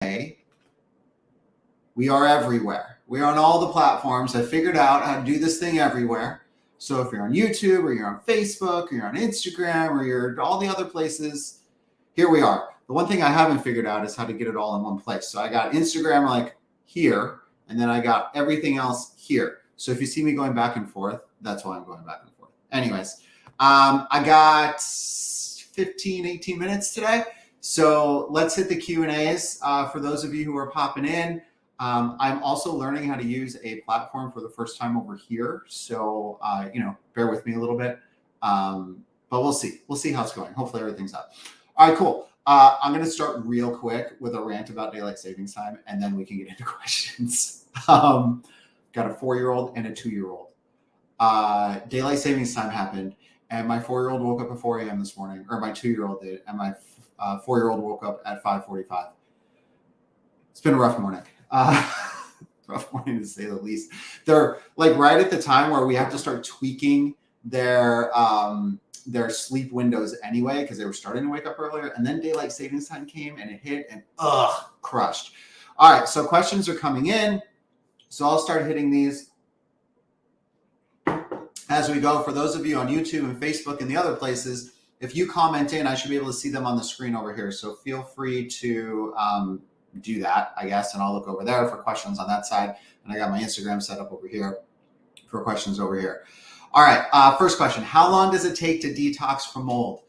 say we are everywhere. We are on all the platforms. I figured out how to do this thing everywhere. So if you're on YouTube or you're on Facebook or you're on Instagram or you're all the other places, here we are. The one thing I haven't figured out is how to get it all in one place. So I got Instagram like here, and then I got everything else here. So if you see me going back and forth, that's why I'm going back and forth. Anyways, I got 15, 18 minutes today. So let's hit the Q&As for those of you who are popping in. I'm also learning how to use a platform for the first time over here. So, bear with me a little bit. But we'll see. We'll see how it's going. Hopefully everything's up. All right, cool. I'm going to start real quick with a rant about daylight savings time, and then we can get into questions. Got a 4-year-old and a 2-year-old. Daylight savings time happened, and my 4-year-old woke up at 4 a.m. this morning, or my 2-year-old did, and my 4-year-old woke up at 5:45. It's been a rough morning. Rough morning to say the least. They're like right at the time where we have to start tweaking their sleep windows anyway, because they were starting to wake up earlier, and then daylight savings time came and it hit and crushed. All right, so questions are coming in, so I'll start hitting these as we go. For those of you on YouTube and Facebook and the other places, if you comment in, I should be able to see them on the screen over here, so feel free to do that, I guess, and I'll look over there for questions on that side, and I got my Instagram set up over here for questions over here. All right, first question: how long does it take to detox from mold?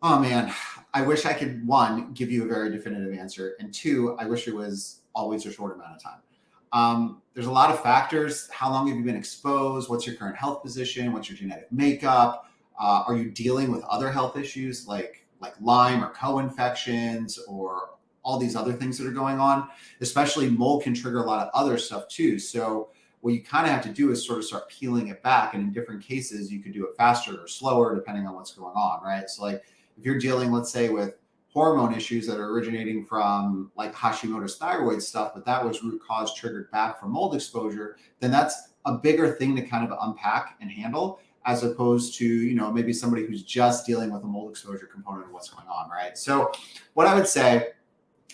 Oh man, I wish I could, one, give you a very definitive answer, and two, I wish it was always a short amount of time. There's a lot of factors. How long have you been exposed? What's your current health position? What's your genetic makeup? Are you dealing with other health issues like Lyme or co-infections or all these other things that are going on? Especially mold can trigger a lot of other stuff too. So what you kind of have to do is sort of start peeling it back. And in different cases, you could do it faster or slower, depending on what's going on, right? So like if you're dealing, let's say, with hormone issues that are originating from like Hashimoto's thyroid stuff, but that was root cause triggered back from mold exposure, then that's a bigger thing to kind of unpack and handle, as opposed to, maybe somebody who's just dealing with a mold exposure component of what's going on, right? So what I would say,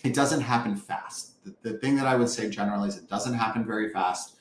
it doesn't happen fast. The thing that I would say generally is it doesn't happen very fast,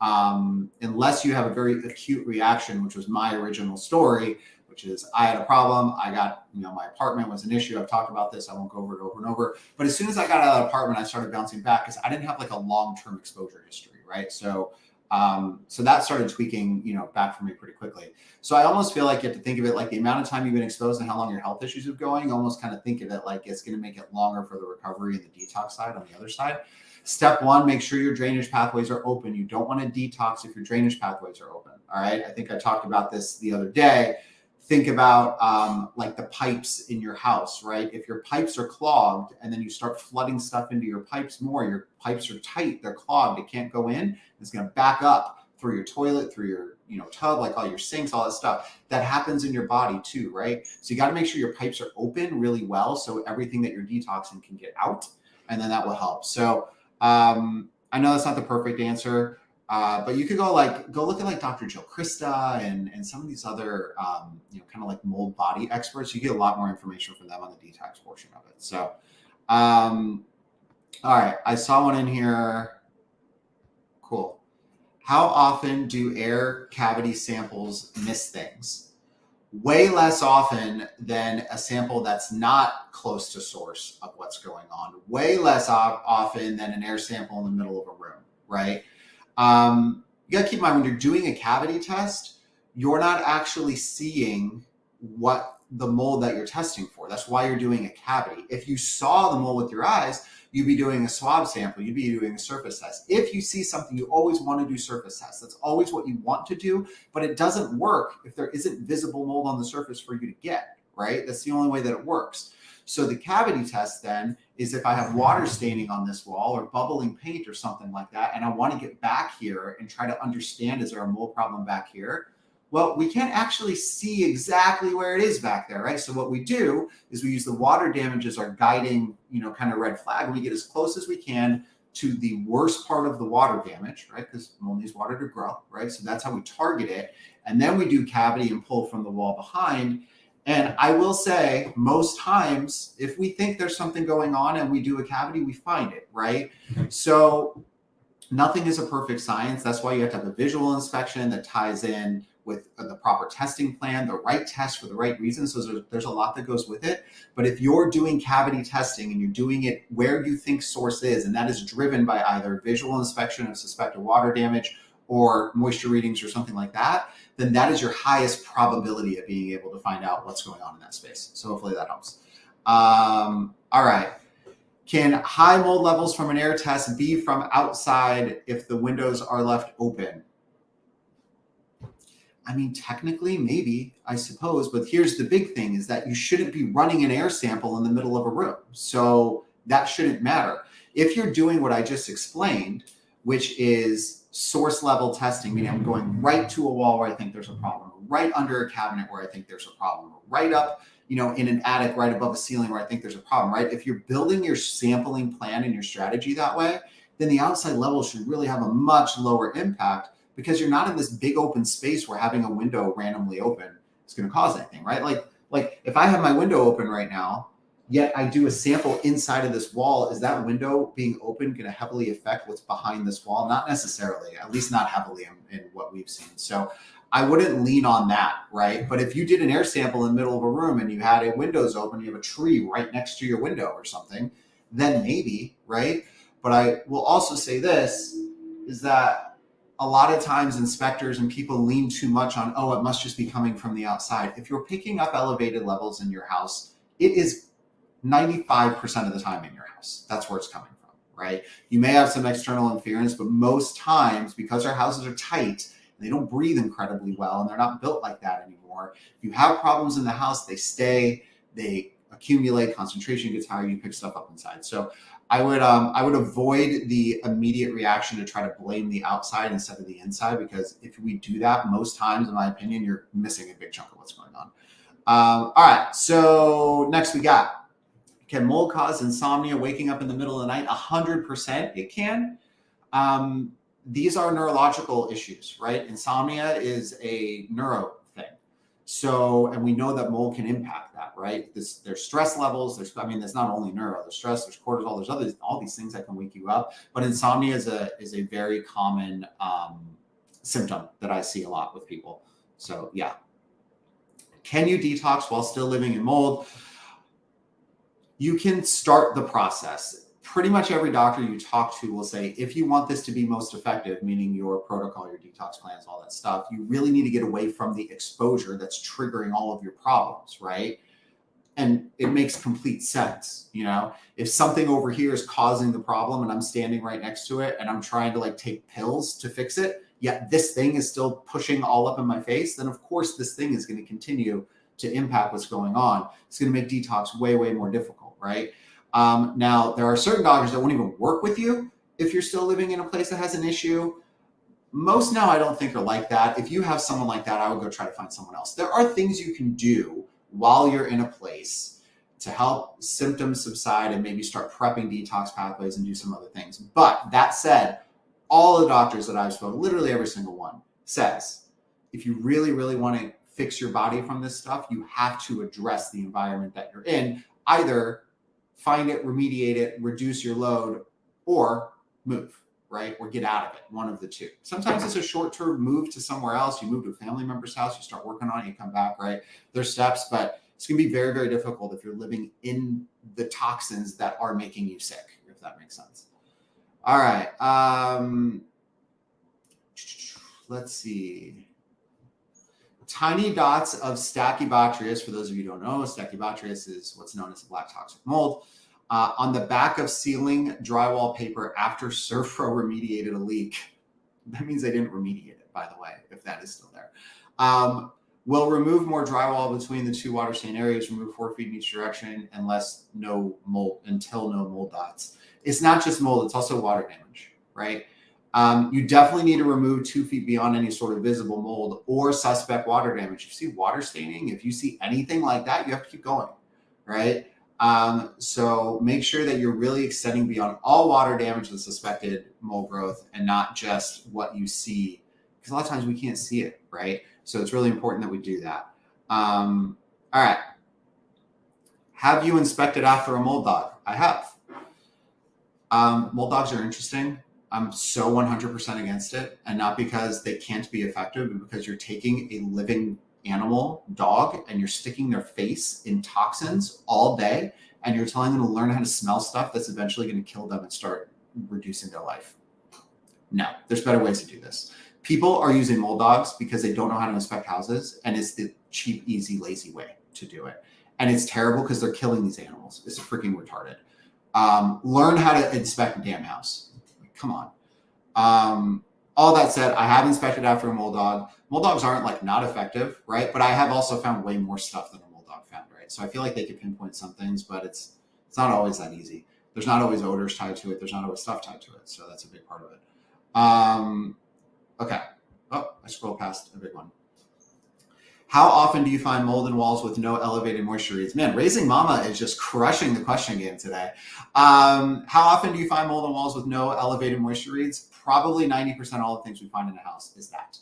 unless you have a very acute reaction, which was my original story, which is I had a problem. I got, my apartment was an issue. I've talked about this. I won't go over it over and over. But as soon as I got out of that apartment, I started bouncing back because I didn't have like a long-term exposure history, right? So that started tweaking, back for me pretty quickly. So I almost feel like you have to think of it like the amount of time you've been exposed and how long your health issues are going. You almost kind of think of it like it's going to make it longer for the recovery and the detox side on the other side. Step one, make sure your drainage pathways are open. You don't want to detox if your drainage pathways are open. All right. I think I talked about this the other day. Think about like the pipes in your house, right? If your pipes are clogged and then you start flooding stuff into your pipes more, your pipes are tight, they're clogged, it can't go in. It's going to back up through your toilet, through your tub, like all your sinks, all that stuff. That happens in your body too, right? So you got to make sure your pipes are open really well so everything that you're detoxing can get out, and then that will help. So I know that's not the perfect answer. But you could go look at like Dr. Jill Krista and some of these other, kind of like mold body experts. You get a lot more information from them on the detox portion of it. So, all right. I saw one in here. Cool. How often do air cavity samples miss things? Way less often than a sample that's not close to source of what's going on. Way less often than an air sample in the middle of a room, right? You got to keep in mind when you're doing a cavity test, you're not actually seeing what the mold that you're testing for. That's why you're doing a cavity. If you saw the mold with your eyes, you'd be doing a swab sample. You'd be doing a surface test. If you see something, you always want to do surface tests. That's always what you want to do, but it doesn't work if there isn't visible mold on the surface for you to get, right? That's the only way that it works. So the cavity test then is if I have water staining on this wall or bubbling paint or something like that, and I want to get back here and try to understand, is there a mold problem back here? Well, we can't actually see exactly where it is back there, right? So what we do is we use the water damage as our guiding, kind of red flag. We get as close as we can to the worst part of the water damage, right? Because mold needs water to grow, right? So that's how we target it. And then we do cavity and pull from the wall behind. And I will say, most times, if we think there's something going on and we do a cavity, we find it, right? So nothing is a perfect science. That's why you have to have a visual inspection that ties in with the proper testing plan, the right test for the right reasons. So there's a lot that goes with it. But if you're doing cavity testing and you're doing it where you think source is, and that is driven by either visual inspection of suspected water damage or moisture readings or something like that, then that is your highest probability of being able to find out what's going on in that space. So hopefully that helps. All right. Can high mold levels from an air test be from outside if the windows are left open? I mean, technically, maybe, I suppose. But here's the big thing is that you shouldn't be running an air sample in the middle of a room. So that shouldn't matter. If you're doing what I just explained, which is source level testing, meaning I'm going right to a wall where I think there's a problem, right under a cabinet where I think there's a problem, right up, in an attic right above a ceiling where I think there's a problem, right? If you're building your sampling plan and your strategy that way, then the outside level should really have a much lower impact because you're not in this big open space where having a window randomly open is going to cause anything, right? Like if I have my window open right now, yet I do a sample inside of this wall, is that window being open going to heavily affect what's behind this wall? Not necessarily, at least not heavily in what we've seen. So I wouldn't lean on that, right? But if you did an air sample in the middle of a room and you had a windows open, you have a tree right next to your window or something, then maybe, right? But I will also say this, is that a lot of times inspectors and people lean too much on, oh, it must just be coming from the outside. If you're picking up elevated levels in your house, it is 95% of the time in your house. That's where it's coming from, right? You may have some external interference, but most times, because our houses are tight, they don't breathe incredibly well, and they're not built like that anymore. If you have problems in the house, they stay, they accumulate, concentration gets higher, you pick stuff up inside. So I would avoid the immediate reaction to try to blame the outside instead of the inside, because if we do that, most times, in my opinion, you're missing a big chunk of what's going on. All right, so next we got, can mold cause insomnia, waking up in the middle of the night? 100% it can. These are neurological issues, right? Insomnia is a neuro thing. So, and we know that mold can impact that, right? There's stress levels. There's not only neuro, there's stress, there's cortisol, there's all these things that can wake you up. But insomnia is a very common symptom that I see a lot with people. So yeah. Can you detox while still living in mold? You can start the process. Pretty much every doctor you talk to will say, if you want this to be most effective, meaning your protocol, your detox plans, all that stuff, you really need to get away from the exposure that's triggering all of your problems, right? And it makes complete sense. If something over here is causing the problem and I'm standing right next to it and I'm trying to take pills to fix it, yet this thing is still pushing all up in my face, then of course this thing is going to continue to impact what's going on. It's going to make detox way, way more difficult, right? Now, there are certain doctors that won't even work with you if you're still living in a place that has an issue. Most now I don't think are like that. If you have someone like that, I would go try to find someone else. There are things you can do while you're in a place to help symptoms subside and maybe start prepping detox pathways and do some other things. But that said, all the doctors that I've spoken, literally every single one, says, if you really, really want to fix your body from this stuff, you have to address the environment that you're in. Either find it, remediate it, reduce your load, or move, right? Or get out of it, one of the two. Sometimes it's a short-term move to somewhere else. You move to a family member's house, you start working on it, you come back, right? There's steps, but it's going to be very, very difficult if you're living in the toxins that are making you sick, if that makes sense. All right. Let's see. Tiny dots of Stachybotrys, for those of you who don't know, Stachybotrys is what's known as a black toxic mold, on the back of ceiling drywall paper after Surfro remediated a leak. That means they didn't remediate it, by the way, if that is still there. Will remove more drywall between the two water stain areas, remove 4 feet in each direction until no mold dots. It's not just mold, it's also water damage, right? You definitely need to remove 2 feet beyond any sort of visible mold or suspect water damage. If you see water staining, if you see anything like that, you have to keep going, right? So make sure that you're really extending beyond all water damage and suspected mold growth and not just what you see, because a lot of times we can't see it, right? So it's really important that we do that. All All right. Have you inspected after a mold dog? I have. Mold dogs are interesting. I'm so 100% against it, and not because they can't be effective, but because you're taking a living animal, dog, and you're sticking their face in toxins all day, and you're telling them to learn how to smell stuff that's eventually going to kill them and start reducing their life. No, there's better ways to do this. People are using mold dogs because they don't know how to inspect houses, and it's the cheap, easy, lazy way to do it. And it's terrible because they're killing these animals. It's freaking retarded. Learn how to inspect a damn house. Like, come on. All that said, I have inspected after a mold dog. Mold dogs aren't like not effective, right? But I have also found way more stuff than a mold dog found, right? So I feel like they could pinpoint some things, but it's not always that easy. There's not always odors tied to it. There's not always stuff tied to it. So that's a big part of it. Okay. Oh, I scrolled past a big one. How often do you find mold in walls with no elevated moisture reads? Man, Raising Mama is just crushing the question game today. How often do you find mold in walls with no elevated moisture reads? Probably 90% of all the things we find in a house is that.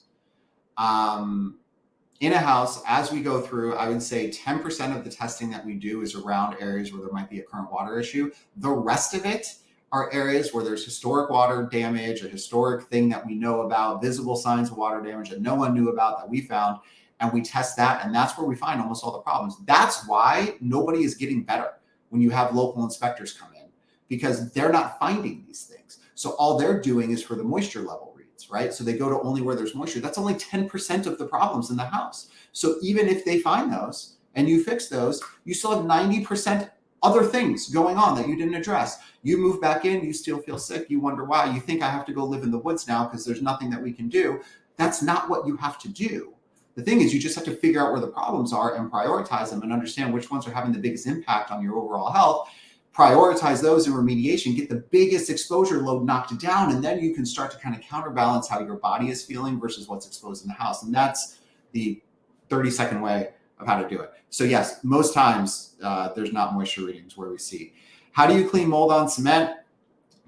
In a house, as we go through, I would say 10% of the testing that we do is around areas where there might be a current water issue. The rest of it are areas where there's historic water damage, a historic thing that we know about, visible signs of water damage that no one knew about that we found. And we test that, and that's where we find almost all the problems. That's why nobody is getting better when you have local inspectors come in, because they're not finding these things. So all they're doing is for the moisture level reads, right? So they go to only where there's moisture. That's only 10% of the problems in the house. So even if they find those and you fix those, you still have 90% other things going on that you didn't address. You move back in, you still feel sick. You wonder why. You think I have to go live in the woods now because there's nothing that we can do. That's not what you have to do. The thing is, you just have to figure out where the problems are and prioritize them and understand which ones are having the biggest impact on your overall health. Prioritize those in remediation, get the biggest exposure load knocked down, and then you can start to kind of counterbalance how your body is feeling versus what's exposed in the house. And that's the 30-second way of how to do it. So yes, most times there's not moisture readings where we see. How do you clean mold on cement?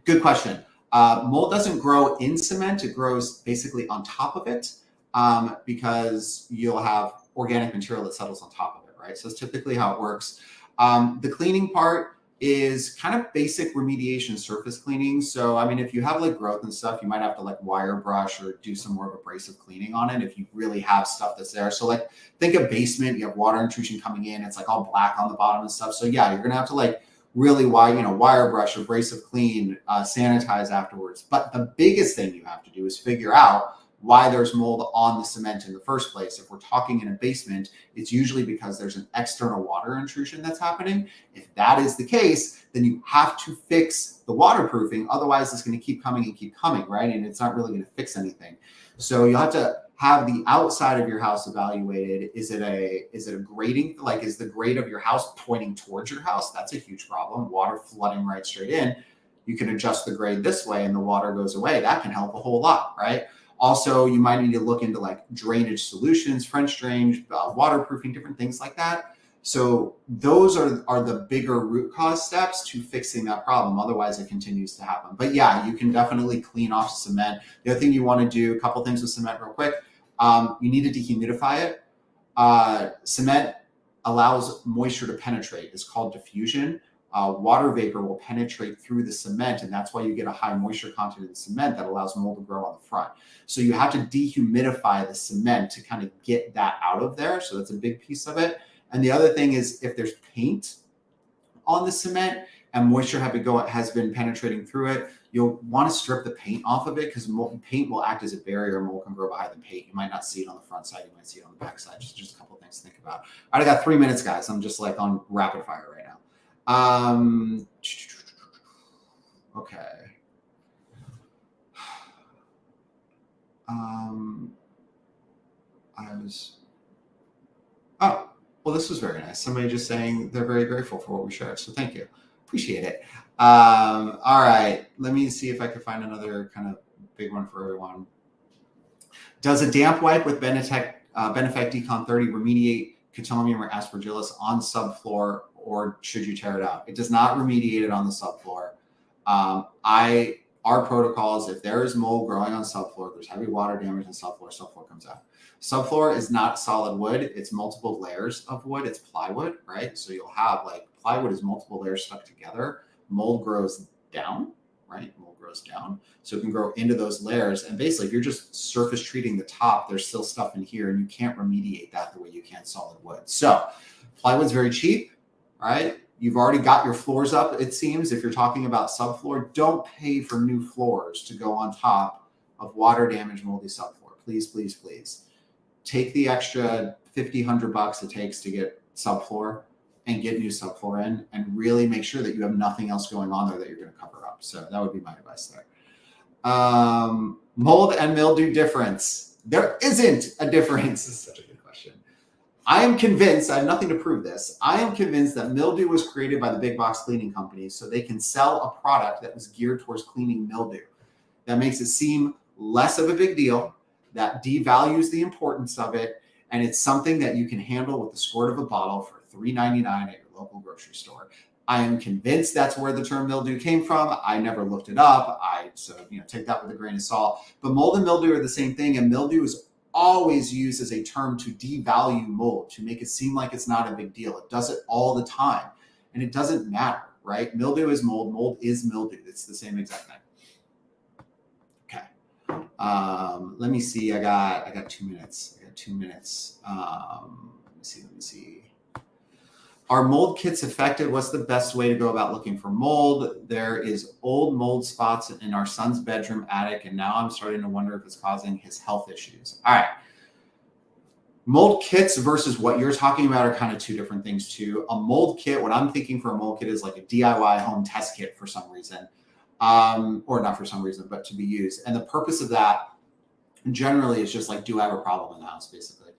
Good question. Mold doesn't grow in cement. It grows basically on top of it. Because you'll have organic material that settles on top of it, right? So it's typically how it works. The cleaning part is kind of basic remediation surface cleaning. So, I mean, if you have like growth and stuff, you might have to like wire brush or do some more of abrasive cleaning on it if you really have stuff that's there. So like think a basement, you have water intrusion coming in, it's like all black on the bottom and stuff. So yeah, you're gonna have to like really wire brush, abrasive clean, sanitize afterwards. But the biggest thing you have to do is figure out why there's mold on the cement in the first place. If we're talking in a basement, it's usually because there's an external water intrusion that's happening. If that is the case, then you have to fix the waterproofing. Otherwise, it's going to keep coming and keep coming, right? And it's not really going to fix anything. So you have to have the outside of your house evaluated. Is it a grading? Like, is the grade of your house pointing towards your house? That's a huge problem. Water flooding right straight in. You can adjust the grade this way and the water goes away. That can help a whole lot, right? Also, you might need to look into like drainage solutions, French drain, waterproofing, different things like that. So those are the bigger root cause steps to fixing that problem. Otherwise, it continues to happen. But yeah, you can definitely clean off cement. The other thing you want to do, a couple things with cement real quick. You need to dehumidify it. Cement allows moisture to penetrate. It's called diffusion. Water vapor will penetrate through the cement, and that's why you get a high moisture content in the cement that allows mold to grow on the front. So you have to dehumidify the cement to kind of get that out of there. So that's a big piece of it. And the other thing is if there's paint on the cement and moisture has been penetrating through it, you'll want to strip the paint off of it because paint will act as a barrier. Mold can grow behind the paint. You might not see it on the front side. You might see it on the back side. Just a couple of things to think about. All right, I got 3 minutes, guys. I'm just like on rapid fire right now. Okay. Well, this was very nice. Somebody just saying they're very grateful for what we shared. So thank you. Appreciate it. All right. Let me see if I can find another kind of big one for everyone. Does a damp wipe with Benefect Decon 30 remediate Catonium or Aspergillus on subfloor, or should you tear it out? It does not remediate it on the subfloor. Our protocols, if there is mold growing on subfloor, there's heavy water damage on subfloor comes out. Subfloor is not solid wood. It's multiple layers of wood. It's plywood, right? So you'll have like plywood is multiple layers stuck together. Mold grows down, right? Mold grows down. So it can grow into those layers. And basically, if you're just surface treating the top, there's still stuff in here and you can't remediate that the way you can solid wood. So plywood's very cheap, right? You've already got your floors up, it seems. If you're talking about subfloor, don't pay for new floors to go on top of water damaged moldy subfloor. Please, please, please. Take the extra $50, $100 it takes to get subfloor and get new subfloor in, and really make sure that you have nothing else going on there that you're going to cover up. So that would be my advice there. Mold and mildew difference. There isn't a difference. This is such a good question. I am convinced, I have nothing to prove this. I am convinced that mildew was created by the big box cleaning companies so they can sell a product that was geared towards cleaning mildew. That makes it seem less of a big deal, that devalues the importance of it, and it's something that you can handle with the squirt of a bottle for $3.99 at your local grocery store. I am convinced that's where the term mildew came from. I never looked it up. So take that with a grain of salt. But mold and mildew are the same thing, and mildew is always used as a term to devalue mold, to make it seem like it's not a big deal. It does it all the time, and it doesn't matter, right? Mildew is mold. Mold is mildew. It's the same exact thing. Let me see. I got 2 minutes. Let me see. Are mold kits effective? What's the best way to go about looking for mold? There is old mold spots in our son's bedroom attic, and now I'm starting to wonder if it's causing his health issues. All right. Mold kits versus what you're talking about are kind of two different things too. A mold kit, what I'm thinking for a mold kit is like a DIY home test kit for some reason. Or not for some reason, but to be used. And the purpose of that generally is just like, do I have a problem in the house, basically.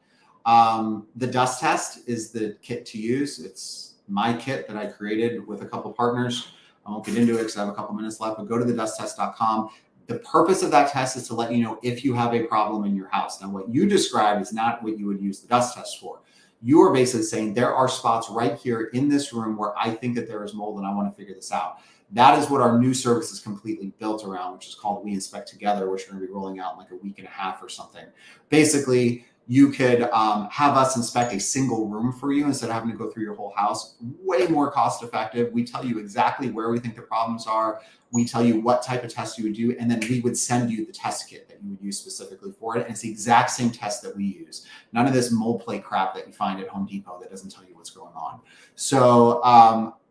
The dust test is the kit to use. It's my kit that I created with a couple partners. I won't get into it because I have a couple minutes left, but go to thedusttest.com. The purpose of that test is to let you know if you have a problem in your house. Now, what you described is not what you would use the dust test for. You are basically saying there are spots right here in this room where I think that there is mold and I want to figure this out. That is what our new service is completely built around, which is called We Inspect Together, which we're going to be rolling out in like a week and a half or something. Basically, you could have us inspect a single room for you instead of having to go through your whole house. Way more cost effective. We tell you exactly where we think the problems are. We tell you what type of test you would do, and then we would send you the test kit that you would use specifically for it. And it's the exact same test that we use. None of this mold plate crap that you find at Home Depot that doesn't tell you what's going on. So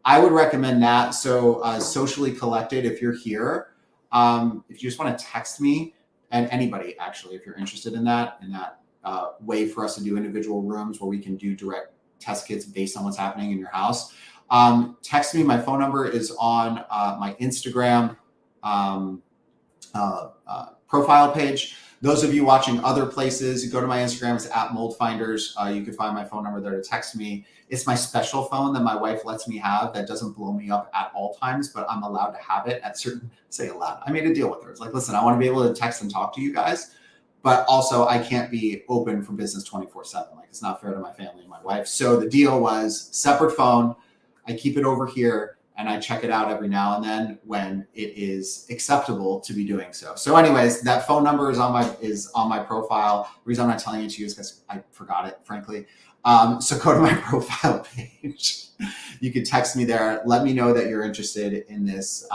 I would recommend that. So Socially Collected, if you're here, if you just want to text me, and anybody actually, if you're interested in that way for us to do individual rooms where we can do direct test kits based on what's happening in your house, text me. My phone number is on my Instagram profile page. Those of you watching other places, you go to my Instagram, it's @moldfinders. You can find my phone number there to text me. It's my special phone that my wife lets me have that doesn't blow me up at all times, but I'm allowed to have it at certain, say allowed. I made a deal with her. It's like, listen, I want to be able to text and talk to you guys, but also I can't be open for business 24/7. Like, it's not fair to my family and my wife. So the deal was separate phone. I keep it over here and I check it out every now and then when it is acceptable to be doing so. So anyways, that phone number is on my profile. The reason I'm not telling it to you is because I forgot it, frankly. So go to my profile page. You can text me there. Let me know that you're interested in this,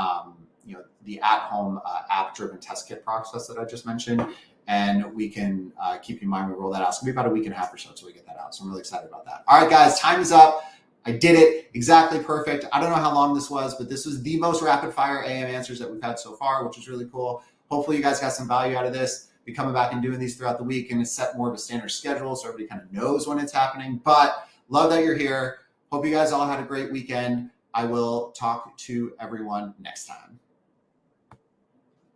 the at-home app-driven test kit process that I just mentioned. And we can keep in mind we roll that out. It's gonna be about a week and a half or so until we get that out. So I'm really excited about that. All right, guys, time is up. I did it exactly perfect. I don't know how long this was, but this was the most rapid fire AM answers that we've had so far, which is really cool. Hopefully you guys got some value out of this. Be coming back and doing these throughout the week and set more of a standard schedule so everybody kind of knows when it's happening. But love that you're here. Hope you guys all had a great weekend. I will talk to everyone next time.